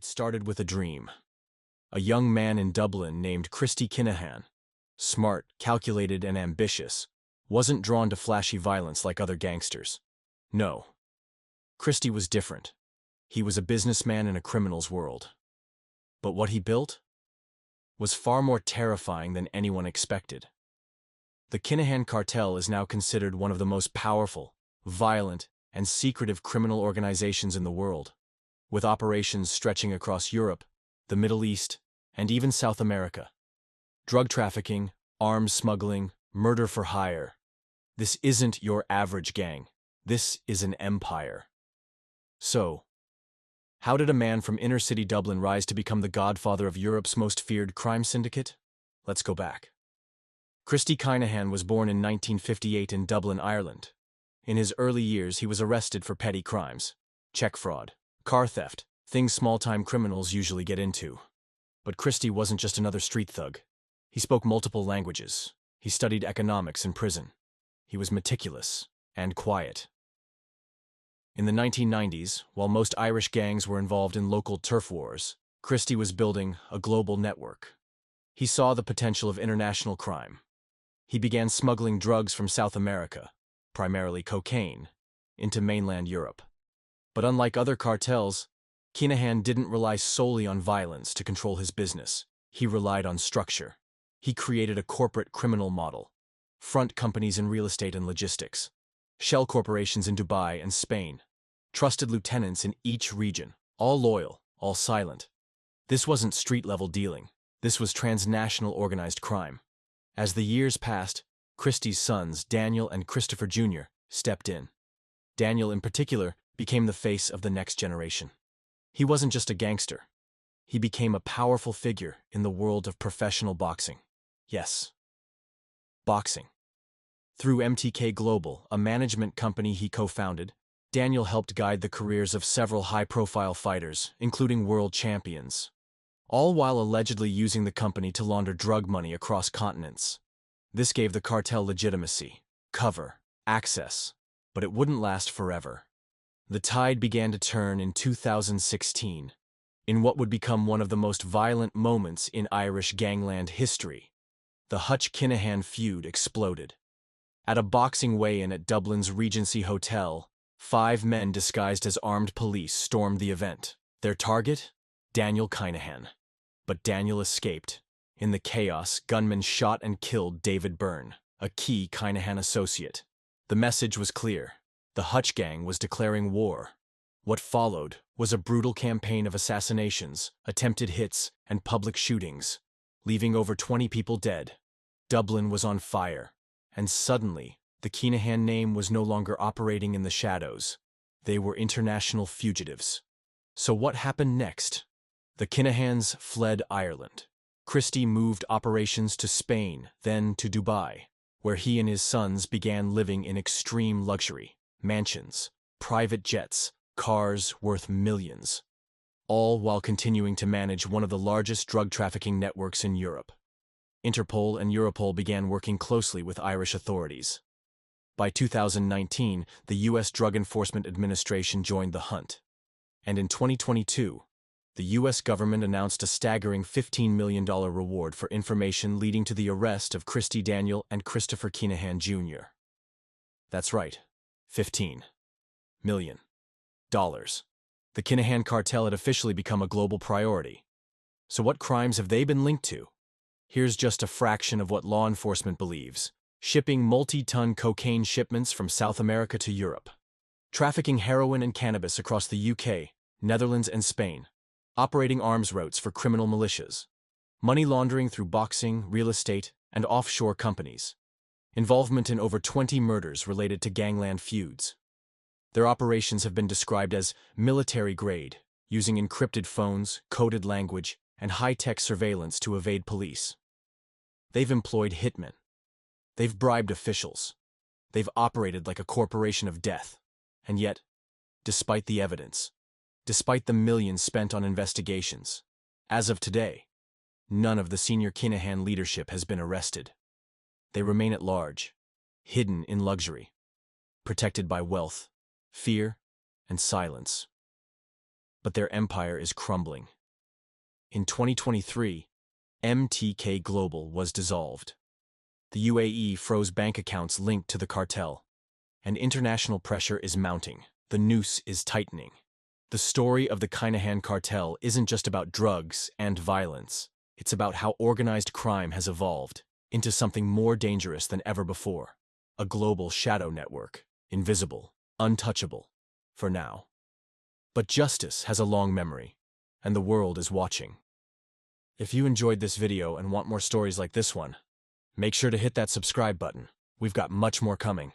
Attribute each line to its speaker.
Speaker 1: It started with a dream. A young man in Dublin named Kinahan, smart, calculated, and ambitious, wasn't drawn to flashy violence like other gangsters. No. Christie was different. He was a businessman in a criminal's world. But what he built was far more terrifying than anyone expected. The Kinahan Cartel is now considered one of the most powerful, violent, and secretive criminal organizations in the world, with operations stretching across Europe, the Middle East, and even South America. Drug trafficking, arms smuggling, murder for hire. This isn't your average gang. This is an empire. So, how did a man from inner-city Dublin rise to become the godfather of Europe's most feared crime syndicate? Let's go back. Christie Kinahan was born in 1958 in Dublin, Ireland. In his early years, he was arrested for petty crimes, check fraud, car theft, things small-time criminals usually get into. But Christie wasn't just another street thug. He spoke multiple languages. He studied economics in prison. He was meticulous and quiet. In the 1990s, while most Irish gangs were involved in local turf wars, Christie was building a global network. He saw the potential of international crime. He began smuggling drugs from South America, primarily cocaine, into mainland Europe. But unlike other cartels, Kinahan didn't rely solely on violence to control his business. He relied on structure. He created a corporate criminal model, front companies in real estate and logistics, shell corporations in Dubai and Spain, trusted lieutenants in each region, all loyal, all silent. This wasn't street-level dealing. This was transnational organized crime. As the years passed, Christie's sons, Daniel and Christopher Jr., stepped in. Daniel, in particular, became the face of the next generation. He wasn't just a gangster. He became a powerful figure in the world of professional boxing. Yes, boxing. Through MTK Global, a management company he co-founded, Daniel helped guide the careers of several high-profile fighters, including world champions, all while allegedly using the company to launder drug money across continents. This gave the cartel legitimacy, cover, access, but it wouldn't last forever. The tide began to turn in 2016, in what would become one of the most violent moments in Irish gangland history. The Hutch-Kinahan feud exploded. At a boxing weigh-in at Dublin's Regency Hotel, 5 men disguised as armed police stormed the event. Their target? Daniel Kinahan. But Daniel escaped. In the chaos, gunmen shot and killed David Byrne, a key Kinahan associate. The message was clear. The Hutch gang was declaring war. What followed was a brutal campaign of assassinations, attempted hits, and public shootings, leaving over 20 people dead. Dublin was on fire, and suddenly, the Kinahan name was no longer operating in the shadows. They were international fugitives. So what happened next? The Kinahans fled Ireland. Christie moved operations to Spain, then to Dubai, where he and his sons began living in extreme luxury. Mansions, private jets, cars worth millions, all while continuing to manage one of the largest drug trafficking networks in Europe. Interpol and Europol began working closely with Irish authorities. By 2019, the U.S. Drug Enforcement Administration joined the hunt. And in 2022, the U.S. government announced a staggering $15 million reward for information leading to the arrest of Christie Daniel and Christopher Kinahan Jr. That's right. $15 million. The Kinahan Cartel had officially become a global priority. So what crimes have they been linked to? Here's just a fraction of what law enforcement believes. Shipping multi-ton cocaine shipments from South America to Europe. Trafficking heroin and cannabis across the UK, Netherlands and Spain. Operating arms routes for criminal militias. Money laundering through boxing, real estate, and offshore companies. Involvement in over 20 murders related to gangland feuds. Their operations have been described as military-grade, using encrypted phones, coded language, and high-tech surveillance to evade police. They've employed hitmen. They've bribed officials. They've operated like a corporation of death. And yet, despite the evidence, despite the millions spent on investigations, as of today, none of the senior Kinahan leadership has been arrested. They remain at large, hidden in luxury, protected by wealth, fear, and silence. but their empire is crumbling. In 2023, MTK Global was dissolved. The UAE froze bank accounts linked to the cartel, and international pressure is mounting. The noose is tightening. The story of the Kinahan Cartel isn't just about drugs and violence. It's about how organized crime has evolved into something more dangerous than ever before. A global shadow network, invisible, untouchable, for now. But justice has a long memory, and the world is watching. If you enjoyed this video and want more stories like this one, make sure to hit that subscribe button. We've got much more coming.